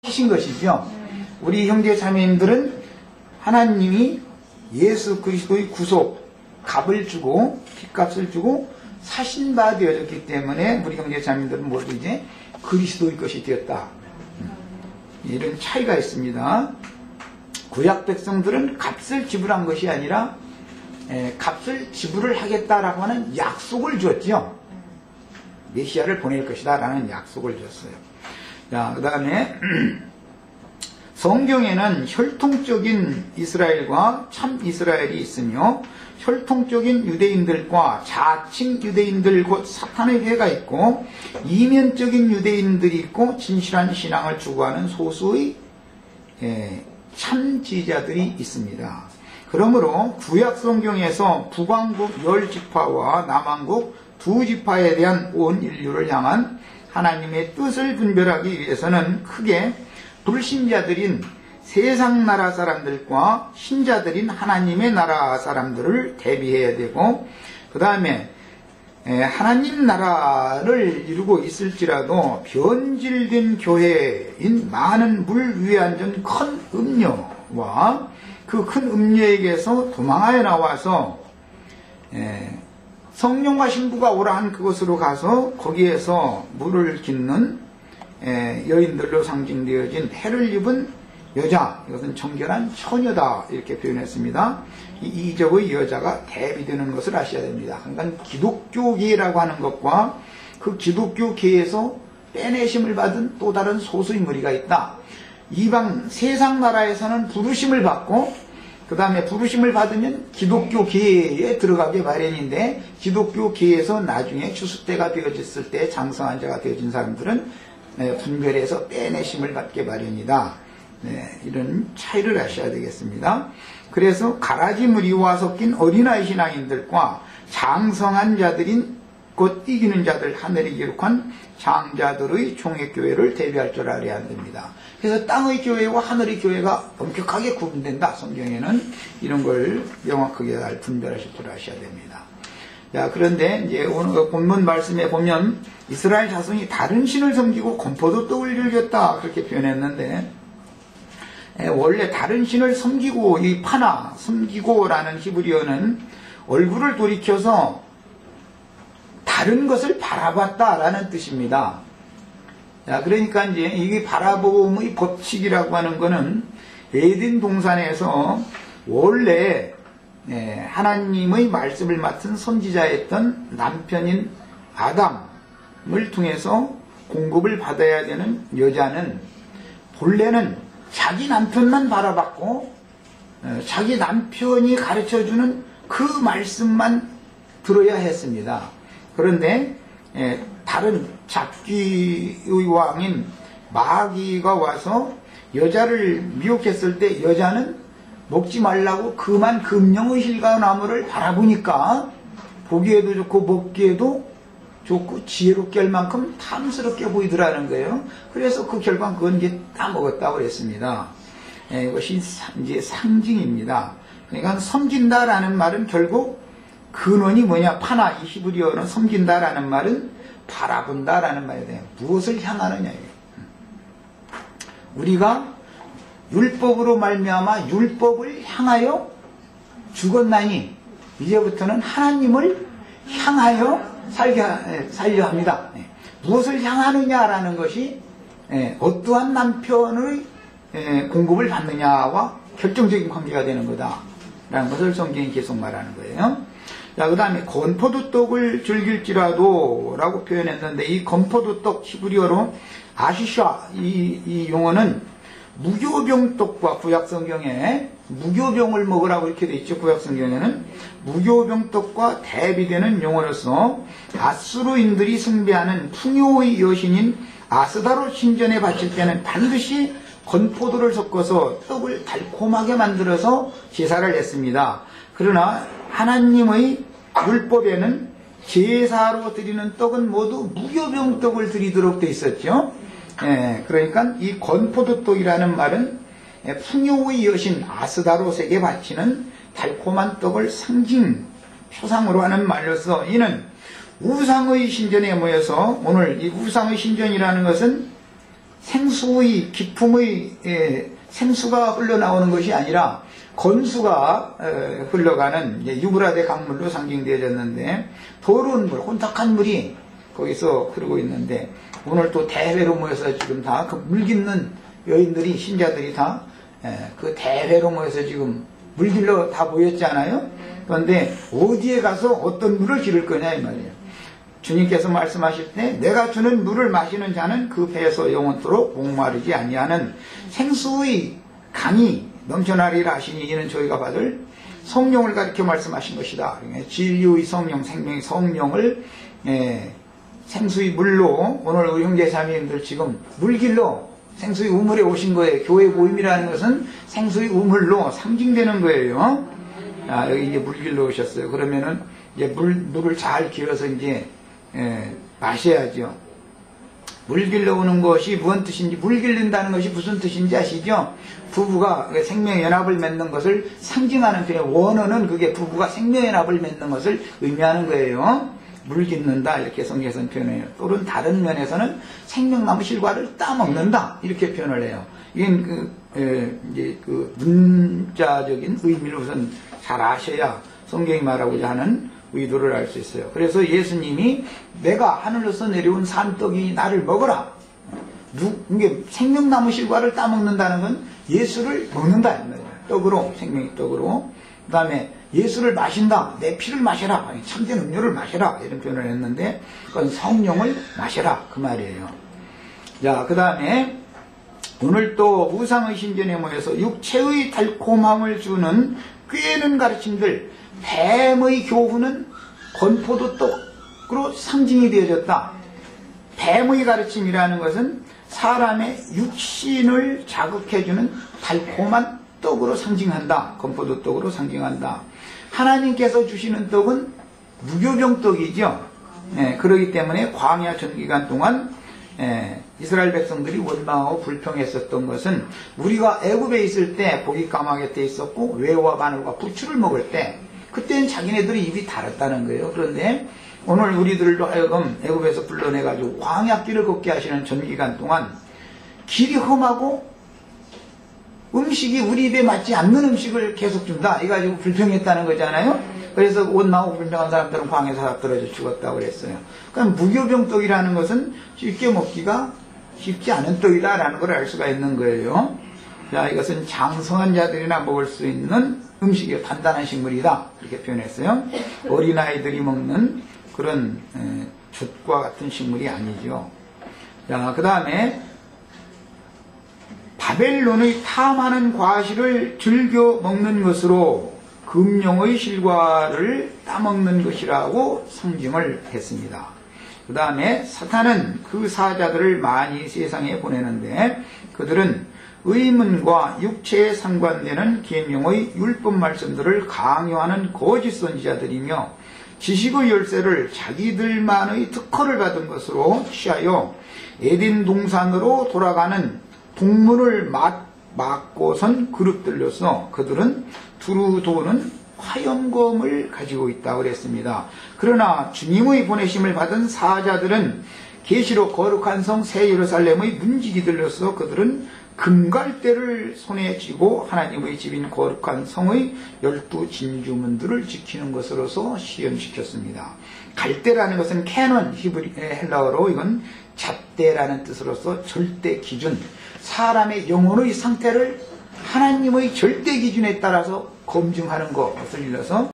하신 것이죠. 우리 형제 자매님들은 하나님이 예수 그리스도의 구속, 값을 주고 핏값을 주고 사신 바 되어졌기 때문에 우리 형제 자매님들은 모두 이제 그리스도의 것이 되었다. 이런 차이가 있습니다. 구약 백성들은 값을 지불한 것이 아니라 값을 지불을 하겠다라고 하는 약속을 주었죠. 메시아를 보낼 것이다 라는 약속을 줬어요. 자, 그 다음에 성경에는 혈통적인 이스라엘과 참 이스라엘이 있으며 혈통적인 유대인들과 자칭 유대인들 곧 사탄의 회가 있고 이면적인 유대인들이 있고 진실한 신앙을 추구하는 소수의 참지자들이 있습니다. 그러므로 구약 성경에서 북왕국 10지파와 남왕국 2지파에 대한 온 인류를 향한 하나님의 뜻을 분별하기 위해서는 크게 불신자들인 세상 나라 사람들과 신자들인 하나님의 나라 사람들을 대비해야 되고, 그 다음에 하나님 나라를 이루고 있을지라도 변질된 교회인 많은 물 위에 앉은 큰 음녀와 그 큰 음녀에게서 도망하여 나와서 성령과 신부가 오라 한 그곳으로 가서 거기에서 물을 깃는 여인들로 상징되어진 해를 입은 여자, 이것은 정결한 처녀다 이렇게 표현했습니다. 이 이적의 여자가 대비되는 것을 아셔야 됩니다. 그러니까 기독교계라고 하는 것과 그 기독교계에서 빼내심을 받은 또 다른 소수의 무리가 있다. 이방 세상 나라에서는 부르심을 받고 그 다음에 부르심을 받으면 기독교계에 들어가게 마련인데 기독교계에서 나중에 추수때가 되어졌을 때 장성한 자가 되어진 사람들은 분별해서 빼내심을 받게 마련이다. 이런 차이를 아셔야 되겠습니다. 그래서 가라지 무리와 섞인 어린아이 신앙인들과 장성한 자들인 곧 이기는 자들 하늘이 기록한 장자들의 총회교회를 대비할 줄 알아야 됩니다. 그래서 땅의 교회와 하늘의 교회가 엄격하게 구분된다. 성경에는 이런 걸 명확하게 분별하실 줄 아셔야 됩니다. 자, 그런데 이제 오늘 본문 말씀에 보면 이스라엘 자손이 다른 신을 섬기고 건포도 떡을 즐겼다 그렇게 표현했는데 원래 다른 신을 섬기고 이 파나 섬기고라는 히브리어는 얼굴을 돌이켜서 다른 것을 바라봤다라는 뜻입니다. 자, 그러니까 이제 이게 바라봄의 법칙이라고 하는 것은 에덴 동산에서 원래 하나님의 말씀을 맡은 선지자였던 남편인 아담을 통해서 공급을 받아야 되는 여자는 본래는 자기 남편만 바라봤고 자기 남편이 가르쳐주는 그 말씀만 들어야 했습니다. 그런데 다른 잡귀의 왕인 마귀가 와서 여자를 미혹했을 때 여자는 먹지 말라고 그만 금령의 실과 나무를 바라보니까 보기에도 좋고 먹기에도 좋고 지혜롭게 할 만큼 탐스럽게 보이더라는 거예요. 그래서 그 결과 그건 이제 다 먹었다고 그랬습니다. 이것이 이제 상징입니다. 그러니까 섬긴다라는 말은 결국 근원이 뭐냐? 파나 이 히브리어는 섬긴다라는 말은 바라본다라는 말이에요. 무엇을 향하느냐? 우리가 율법으로 말미암아 율법을 향하여 죽었나니 이제부터는 하나님을 향하여 살려 합니다. 무엇을 향하느냐라는 것이 어떠한 남편의 공급을 받느냐와 결정적인 관계가 되는 거다라는 것을 성경이 계속 말하는 거예요. 자, 그 다음에 건포도떡을 즐길지라도 라고 표현했는데 이 건포도떡 히브리어로 아시샤 이 용어는 무교병떡과 구약성경에 무교병을 먹으라고 이렇게 돼 있죠. 구약성경에는 무교병떡과 대비되는 용어로서 아수르인들이 숭배하는 풍요의 여신인 아스다로 신전에 바칠 때는 반드시 건포도를 섞어서 떡을 달콤하게 만들어서 제사를 했습니다. 그러나 하나님의 율법에는 제사로 드리는 떡은 모두 무교병떡을 드리도록 되어 있었죠. 그러니까 이 건포도떡이라는 말은 풍요의 여신 아스다롯에게 바치는 달콤한 떡을 상징, 표상으로 하는 말로서 이는 우상의 신전에 모여서 오늘 이 우상의 신전이라는 것은 생수의 기품의 생수가 흘러나오는 것이 아니라 건수가 흘러가는 유브라데 강물로 상징되어졌는데, 더러운 물, 혼탁한 물이 거기서 흐르고 있는데, 오늘 또 대회로 모여서 지금 다 그 물 깃는 여인들이, 신자들이 다 그 대회로 모여서 지금 물 길러 다 모였잖아요. 그런데 어디에 가서 어떤 물을 기를 거냐 이 말이에요. 주님께서 말씀하실 때 내가 주는 물을 마시는 자는 그 배에서 영원토록 목마르지 아니하는 생수의 강이 넘쳐나리라 하시니, 이는 저희가 받을 성령을 가리켜 말씀하신 것이다. 진리의 성령, 생명의 성령을 생수의 물로, 오늘 우리 형제자매님들 지금 물길로 생수의 우물에 오신 거예요. 교회 모임이라는 것은 생수의 우물로 상징되는 거예요. 여기 이제 물길로 오셨어요. 그러면은 이제 물을 잘 길어서 이제 마셔야죠. 물 길러 오는 것이 무슨 뜻인지, 물 길른다는 것이 무슨 뜻인지 아시죠? 부부가 생명연합을 맺는 것을 상징하는 표현, 원어는 그게 부부가 생명연합을 맺는 것을 의미하는 거예요. 물 깃는다 이렇게 성경에서는 표현해요. 또는 다른 면에서는 생명나무 실과를 따먹는다 이렇게 표현을 해요. 이건 이제 그 문자적인 의미를 우선 잘 아셔야 성경이 말하고자 하는 의도를 알 수 있어요. 그래서 예수님이 내가 하늘로서 내려온 산떡이 나를 먹어라. 이게 생명나무 실과를 따먹는다는 건 예수를 먹는다. 떡으로, 생명의 떡으로. 그 다음에 예수를 마신다. 내 피를 마셔라. 참된 음료를 마셔라. 이런 표현을 했는데, 그건 성령을 마셔라. 그 말이에요. 자, 그 다음에 오늘 또 우상의 신전에 모여서 육체의 달콤함을 주는 꾀는 가르침들, 뱀의 교훈은 건포도떡으로 상징이 되어졌다. 뱀의 가르침이라는 것은 사람의 육신을 자극해주는 달콤한 떡으로 상징한다. 건포도떡으로 상징한다. 하나님께서 주시는 떡은 무교병떡이죠. 그렇기 때문에 광야 전기간 동안 이스라엘 백성들이 원망하고 불평했었던 것은, 우리가 애굽에 있을 때 고기 까마귀 때 있었고 외와 마늘과 부추를 먹을 때 그때는 자기네들이 입이 달았다는 거예요. 그런데 오늘 우리들도 하여금 애굽에서 불러내가지고 광야길을 걷게 하시는 전기간 동안 길이 험하고 음식이 우리 입에 맞지 않는 음식을 계속 준다 이가지고 불평했다는 거잖아요. 그래서 원망하고 불평한 사람들은 광야에서 다 떨어져 죽었다고 그랬어요. 그러니까 무교병떡이라는 것은 쉽게 먹기가 쉽지 않은 떡이다라는 걸 알 수가 있는 거예요. 자, 이것은 장성한 자들이나 먹을 수 있는 음식이요, 단단한 식물이다 이렇게 표현했어요. 어린아이들이 먹는 그런 젖과 같은 식물이 아니죠. 자, 그 다음에 바벨론의 탐하는 과실을 즐겨 먹는 것으로 금령의 실과를 따먹는 것이라고 상징을 했습니다. 그 다음에 사탄은 그 사자들을 많이 세상에 보내는데, 그들은 의문과 육체에 상관되는 계명의 율법 말씀들을 강요하는 거짓 선지자들이며, 지식의 열쇠를 자기들만의 특허를 받은 것으로 취하여 에덴 동산으로 돌아가는 동물을 막고선 그룹들로서 그들은 두루 도는 화염검을 가지고 있다고 그랬습니다. 그러나 주님의 보내심을 받은 사자들은 계시록 거룩한 성 새 예루살렘의 문지기들로서 그들은 금갈대를 손에 쥐고 하나님의 집인 거룩한 성의 12 진주문들을 지키는 것으로서 시연시켰습니다. 갈대라는 것은 캐논, 헬라어로 이건 잣대라는 뜻으로서 절대 기준, 사람의 영혼의 상태를 하나님의 절대 기준에 따라서 검증하는 것을 일러서